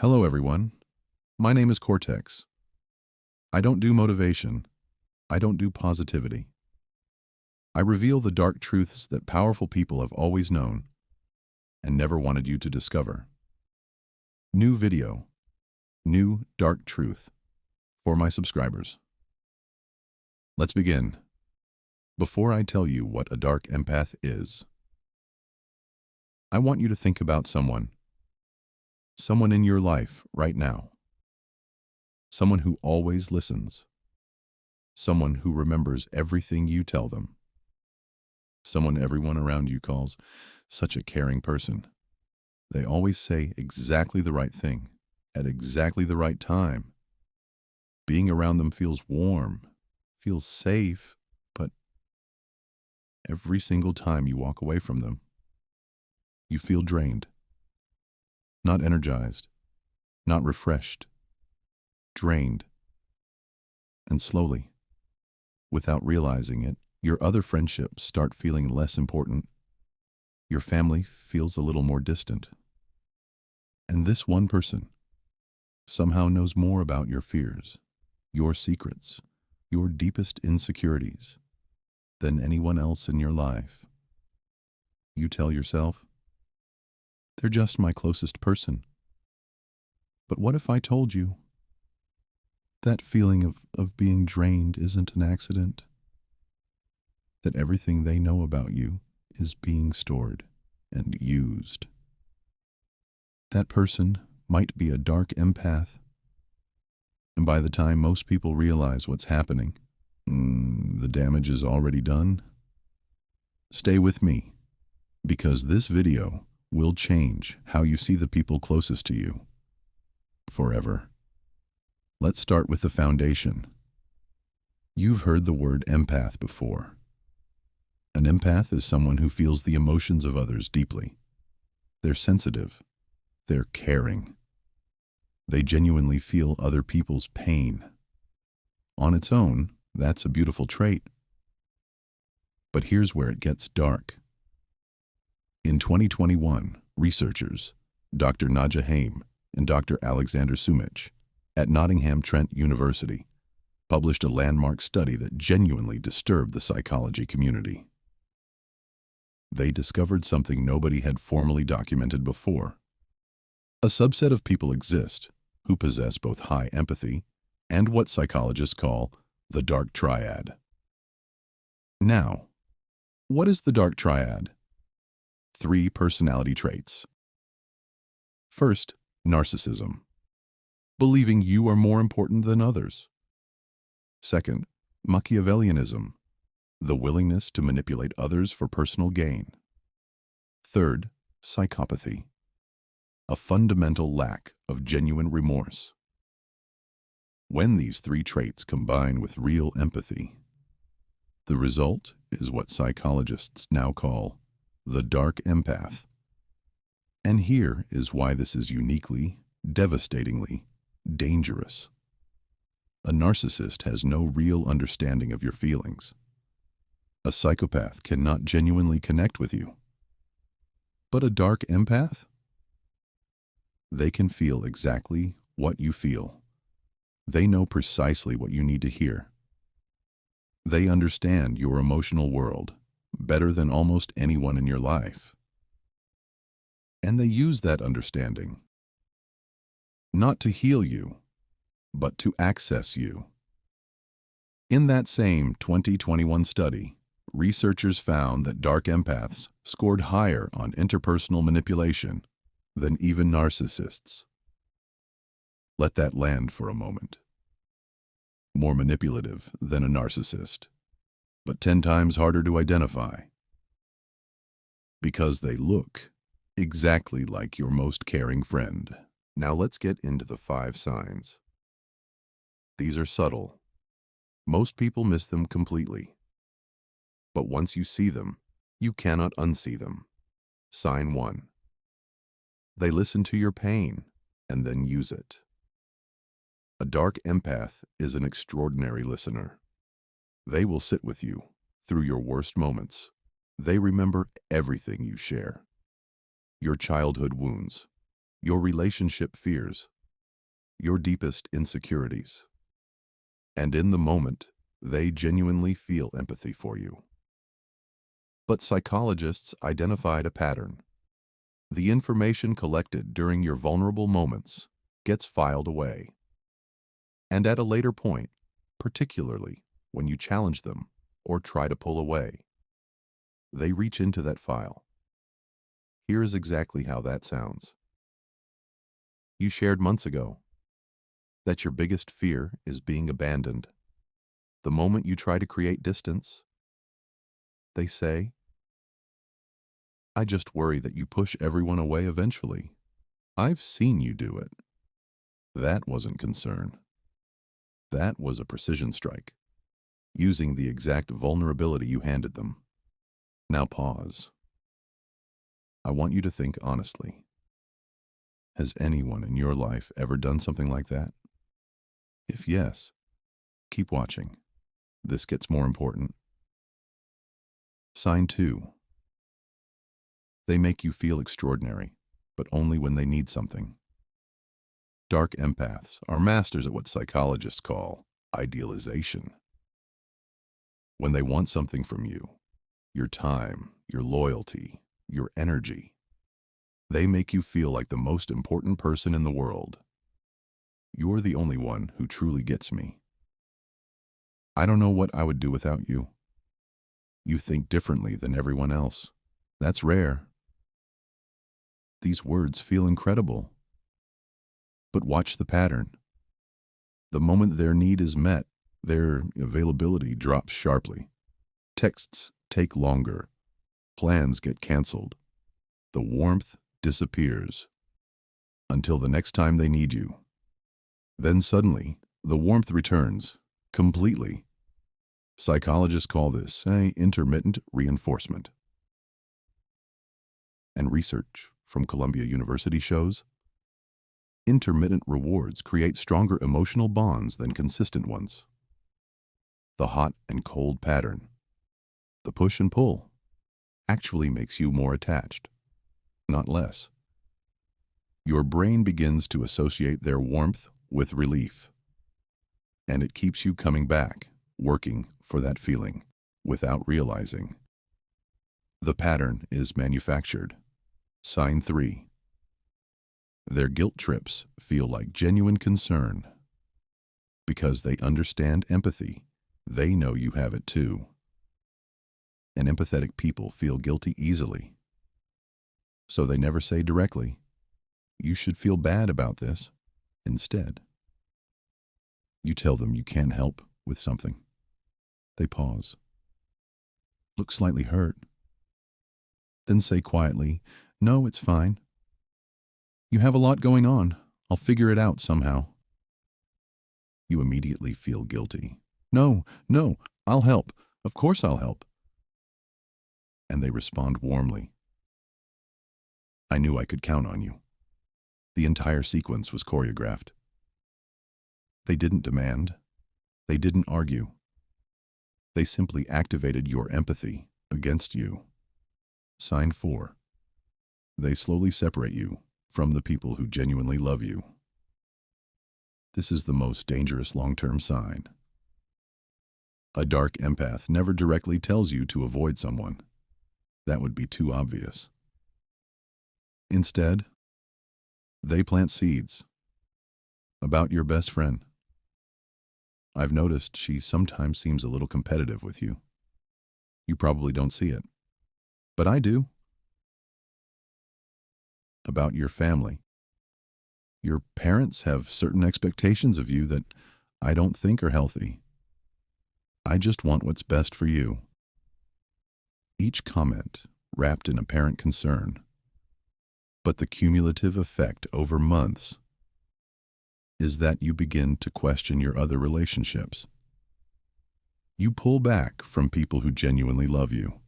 Hello, everyone. My name is Cortex. I don't do motivation. I don't do positivity. I reveal the dark truths that powerful people have always known and never wanted you to discover. New video, new dark truth for my subscribers. Let's begin. Before I tell you what a dark empath is, I want you to think about someone in your life right now. Someone who always listens. Someone who remembers everything you tell them. Someone everyone around you calls such a caring person. They always say exactly the right thing at exactly the right time. Being around them feels warm, feels safe, but every single time you walk away from them, you feel drained, not energized, not refreshed, drained. And slowly, without realizing it, your other friendships start feeling less important. Your family feels a little more distant. And this one person somehow knows more about your fears, your secrets, your deepest insecurities than anyone else in your life. You tell yourself, they're just my closest person. But what if I told you that feeling of being drained isn't an accident? That everything they know about you is being stored and used. That person might be a dark empath. And by the time most people realize what's happening, the damage is already done. Stay with me, because this video will change how you see the people closest to you forever. Let's start with the foundation. You've heard the word empath before. An empath is someone who feels the emotions of others deeply. They're sensitive. They're caring. They genuinely feel other people's pain. On its own, that's a beautiful trait. But here's where it gets dark. In 2021, researchers, Dr. Nadja Haim and Dr. Alexander Sumich at Nottingham Trent University published a landmark study that genuinely disturbed the psychology community. They discovered something nobody had formally documented before. A subset of people exist who possess both high empathy and what psychologists call the dark triad. Now, what is the dark triad? 3 personality traits. First, narcissism, believing you are more important than others. Second, Machiavellianism, the willingness to manipulate others for personal gain. Third, psychopathy, a fundamental lack of genuine remorse. When these 3 traits combine with real empathy, the result is what psychologists now call the dark empath. And here is why this is uniquely, devastatingly dangerous. A narcissist has no real understanding of your feelings. A psychopath cannot genuinely connect with you. But a dark empath? They can feel exactly what you feel. They know precisely what you need to hear. They understand your emotional world better than almost anyone in your life. And they use that understanding not to heal you, but to access you. In that same 2021 study, researchers found that dark empaths scored higher on interpersonal manipulation than even narcissists. Let that land for a moment. More manipulative than a narcissist, but 10 times harder to identify. Because they look exactly like your most caring friend. Now let's get into the 5 signs. These are subtle. Most people miss them completely. But once you see them, you cannot unsee them. Sign 1. They listen to your pain and then use it. A dark empath is an extraordinary listener. They will sit with you through your worst moments. They remember everything you share. Your childhood wounds, your relationship fears, your deepest insecurities. And in the moment, they genuinely feel empathy for you. But psychologists identified a pattern. The information collected during your vulnerable moments gets filed away. And at a later point, particularly when you challenge them or try to pull away, they reach into that file. Here is exactly how that sounds. You shared months ago that your biggest fear is being abandoned. The moment you try to create distance, they say, "I just worry that you push everyone away eventually. I've seen you do it." That wasn't concern. That was a precision strike, using the exact vulnerability you handed them. Now pause. I want you to think honestly. Has anyone in your life ever done something like that? If yes, keep watching. This gets more important. Sign 2. They make you feel extraordinary, but only when they need something. Dark empaths are masters at what psychologists call idealization. When they want something from you, your time, your loyalty, your energy, they make you feel like the most important person in the world. You're the only one who truly gets me. I don't know what I would do without you. You think differently than everyone else. That's rare. These words feel incredible. But watch the pattern. The moment their need is met, their availability drops sharply. Texts take longer. Plans get canceled. The warmth disappears. Until the next time they need you. Then suddenly, the warmth returns. Completely. Psychologists call this intermittent reinforcement. And research from Columbia University shows intermittent rewards create stronger emotional bonds than consistent ones. The hot and cold pattern, the push and pull, actually makes you more attached, not less. Your brain begins to associate their warmth with relief. And it keeps you coming back, working for that feeling, without realizing. The pattern is manufactured. Sign 3. Their guilt trips feel like genuine concern. Because they understand empathy, they know you have it too. And empathetic people feel guilty easily. So they never say directly, "You should feel bad about this." Instead, you tell them you can't help with something. They pause, look slightly hurt, then say quietly, "No, it's fine. You have a lot going on. I'll figure it out somehow." You immediately feel guilty. "No, no, I'll help. Of course I'll help." And they respond warmly, "I knew I could count on you." The entire sequence was choreographed. They didn't demand. They didn't argue. They simply activated your empathy against you. Sign 4. They slowly separate you from the people who genuinely love you. This is the most dangerous long-term sign. A dark empath never directly tells you to avoid someone. That would be too obvious. Instead, they plant seeds about your best friend. I've noticed she sometimes seems a little competitive with you. You probably don't see it, but I do. About your family. Your parents have certain expectations of you that I don't think are healthy. I just want what's best for you. Each comment wrapped in apparent concern, but the cumulative effect over months is that you begin to question your other relationships. You pull back from people who genuinely love you,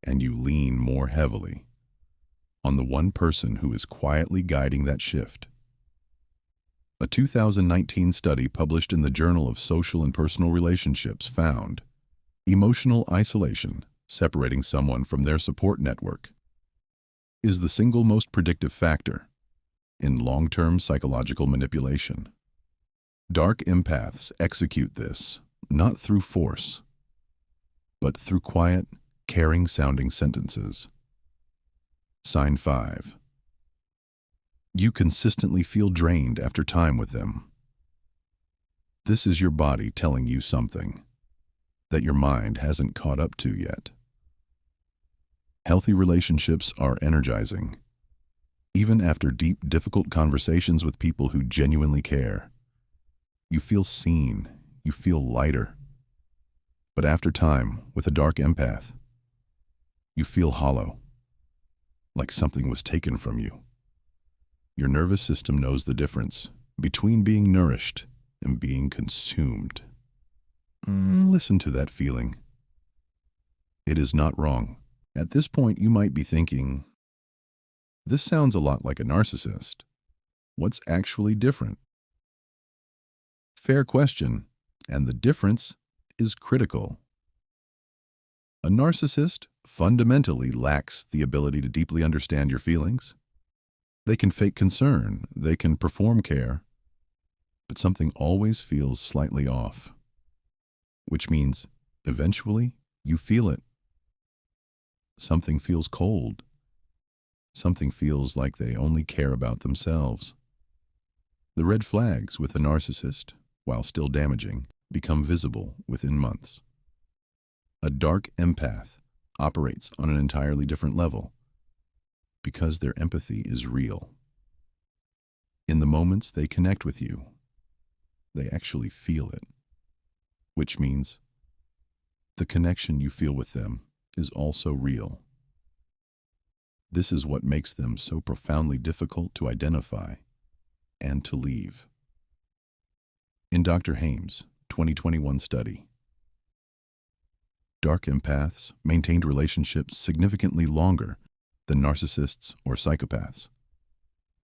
and you lean more heavily on the one person who is quietly guiding that shift. A 2019 study published in the Journal of Social and Personal Relationships found emotional isolation, separating someone from their support network, is the single most predictive factor in long-term psychological manipulation. Dark empaths execute this not through force, but through quiet, caring-sounding sentences. Sign 5. You consistently feel drained after time with them. This is your body telling you something that your mind hasn't caught up to yet. Healthy relationships are energizing. Even after deep, difficult conversations with people who genuinely care, you feel seen, you feel lighter. But after time with a dark empath, you feel hollow, like something was taken from you. Your nervous system knows the difference between being nourished and being consumed. Listen to that feeling. It is not wrong. At this point, you might be thinking, this sounds a lot like a narcissist. What's actually different? Fair question, and the difference is critical. A narcissist fundamentally lacks the ability to deeply understand your feelings. They can fake concern, they can perform care, but something always feels slightly off, which means eventually you feel it. Something feels cold. Something feels like they only care about themselves. The red flags with a narcissist, while still damaging, become visible within months. A dark empath operates on an entirely different level because their empathy is real. In the moments they connect with you, they actually feel it, which means the connection you feel with them is also real. This is what makes them so profoundly difficult to identify and to leave. In Dr. Haim's 2021 study, dark empaths maintained relationships significantly longer than narcissists or psychopaths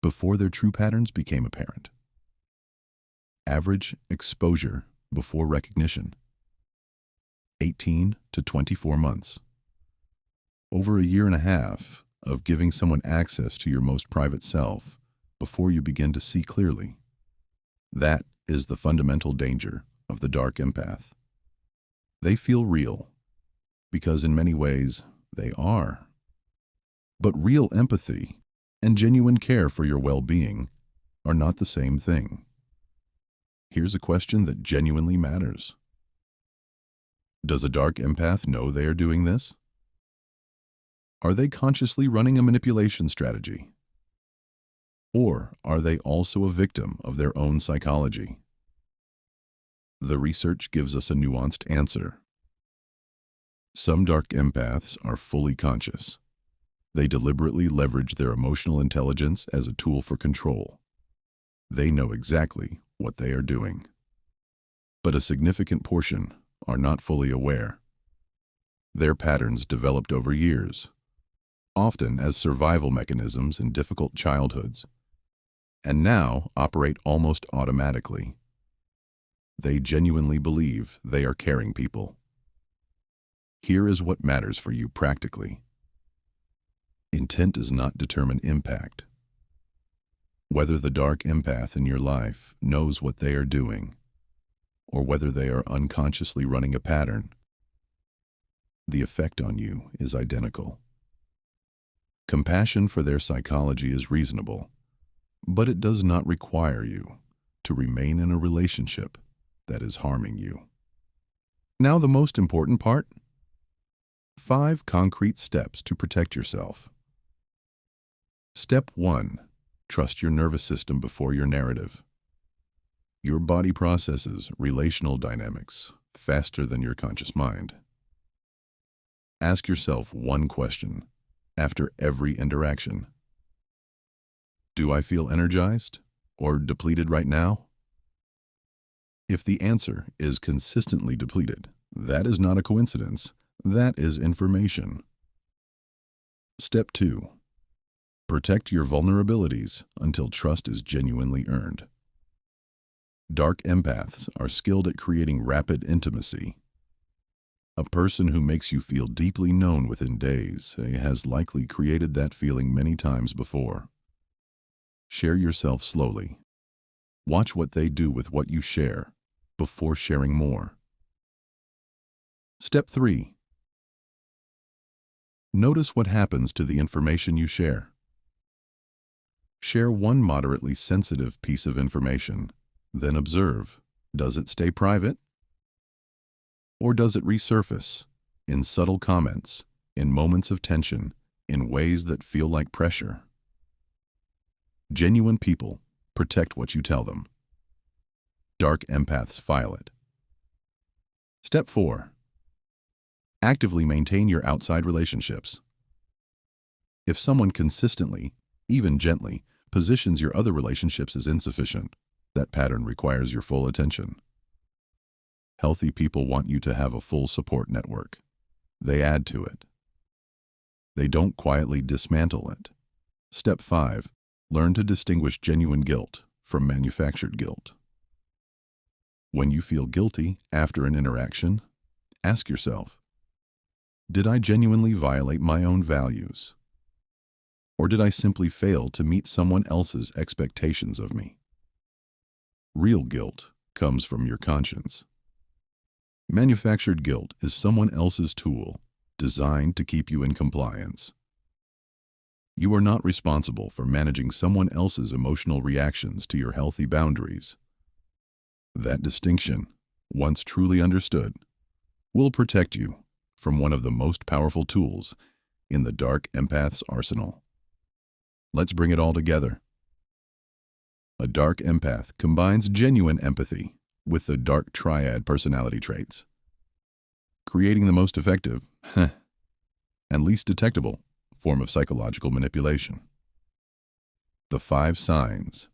before their true patterns became apparent. Average exposure before recognition, 18 to 24 months. Over a year and a half of giving someone access to your most private self before you begin to see clearly. That is the fundamental danger of the dark empath. They feel real because in many ways they are. But real empathy and genuine care for your well-being are not the same thing. Here's a question that genuinely matters. Does a dark empath know they are doing this? Are they consciously running a manipulation strategy? Or are they also a victim of their own psychology? The research gives us a nuanced answer. Some dark empaths are fully conscious. They deliberately leverage their emotional intelligence as a tool for control. They know exactly what they are doing. But a significant portion are not fully aware. Their patterns developed over years, often as survival mechanisms in difficult childhoods, and now operate almost automatically. They genuinely believe they are caring people. Here is what matters for you practically. Intent does not determine impact. Whether the dark empath in your life knows what they are doing, or whether they are unconsciously running a pattern, the effect on you is identical. Compassion for their psychology is reasonable, but it does not require you to remain in a relationship that is harming you. Now the most important part: 5 concrete steps to protect yourself. Step 1. Trust your nervous system before your narrative. Your body processes relational dynamics faster than your conscious mind. Ask yourself one question after every interaction. Do I feel energized or depleted right now? If the answer is consistently depleted, that is not a coincidence. That is information. Step 2. Protect your vulnerabilities until trust is genuinely earned. Dark empaths are skilled at creating rapid intimacy. A person who makes you feel deeply known within days has likely created that feeling many times before. Share yourself slowly. Watch what they do with what you share before sharing more. Step 3. Notice what happens to the information you share. Share one moderately sensitive piece of information, then observe. Does it stay private? Or does it resurface in subtle comments, in moments of tension, in ways that feel like pressure? Genuine people protect what you tell them. Dark empaths file it. Step 4. Actively maintain your outside relationships. If someone consistently, even gently, positions your other relationships as insufficient, that pattern requires your full attention. Healthy people want you to have a full support network. They add to it. They don't quietly dismantle it. Step 5. Learn to distinguish genuine guilt from manufactured guilt. When you feel guilty after an interaction, ask yourself, did I genuinely violate my own values? Or did I simply fail to meet someone else's expectations of me? Real guilt comes from your conscience. Manufactured guilt is someone else's tool designed to keep you in compliance. You are not responsible for managing someone else's emotional reactions to your healthy boundaries. That distinction, once truly understood, will protect you from one of the most powerful tools in the Dark Empath's arsenal. Let's bring it all together. A Dark Empath combines genuine empathy with the dark triad personality traits, creating the most effective and least detectable form of psychological manipulation. The 5 signs.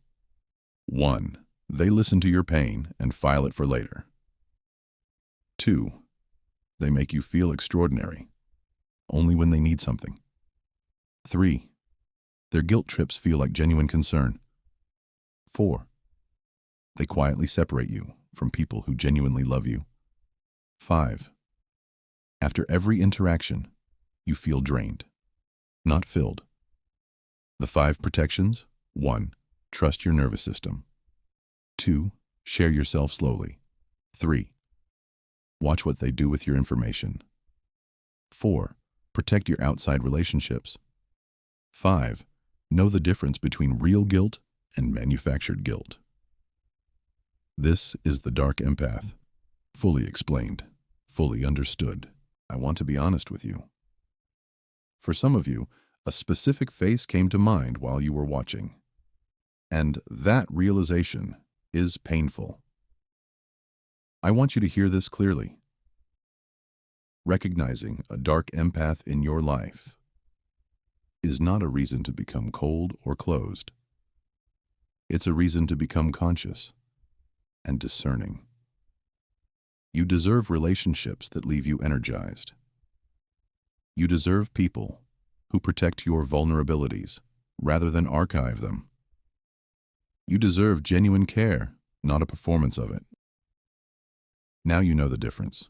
1. They listen to your pain and file it for later. 2. They make you feel extraordinary, only when they need something. 3. Their guilt trips feel like genuine concern. 4. They quietly separate you from people who genuinely love you. 5. After every interaction, you feel drained, not filled. The 5 protections. 1. Trust your nervous system. 2. Share yourself slowly. 3. Watch what they do with your information. 4. Protect your outside relationships. 5. Know the difference between real guilt and manufactured guilt. This is the Dark Empath. Fully explained, fully understood. I want to be honest with you. For some of you, a specific face came to mind while you were watching. And that realization is painful. I want you to hear this clearly. Recognizing a Dark Empath in your life is not a reason to become cold or closed. It's a reason to become conscious and discerning. You deserve relationships that leave you energized. You deserve people who protect your vulnerabilities rather than archive them. You deserve genuine care, not a performance of it. Now you know the difference.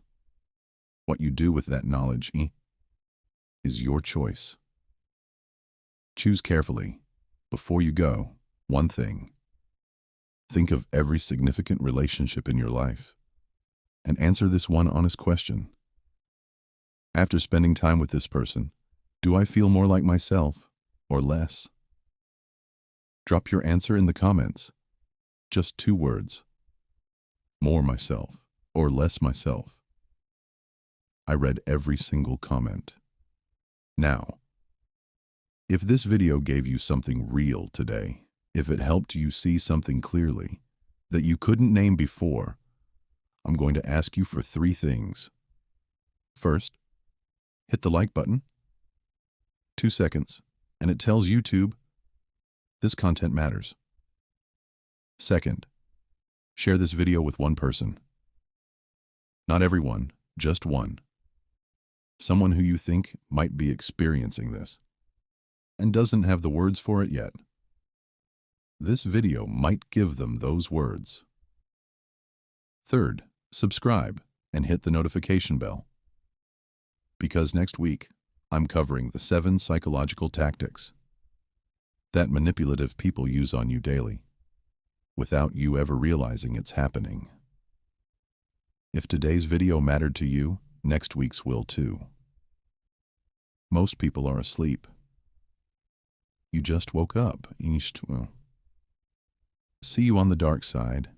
What you do with that knowledge is your choice. Choose carefully. Before you go, one thing. Think of every significant relationship in your life and answer this one honest question. After spending time with this person, do I feel more like myself or less? Drop your answer in the comments. Just 2 words. More myself or less myself. I read every single comment. Now, if this video gave you something real today, if it helped you see something clearly that you couldn't name before, I'm going to ask you for 3 things. First, hit the like button. 2 seconds, and it tells YouTube this content matters. Second, share this video with one person. Not everyone, just one. Someone who you think might be experiencing this and doesn't have the words for it yet. This video might give them those words. Third, subscribe and hit the notification bell. Because next week, I'm covering the 7 psychological tactics that manipulative people use on you daily, without you ever realizing it's happening. If today's video mattered to you, next week's will too. Most people are asleep. You just woke up. See you on the dark side.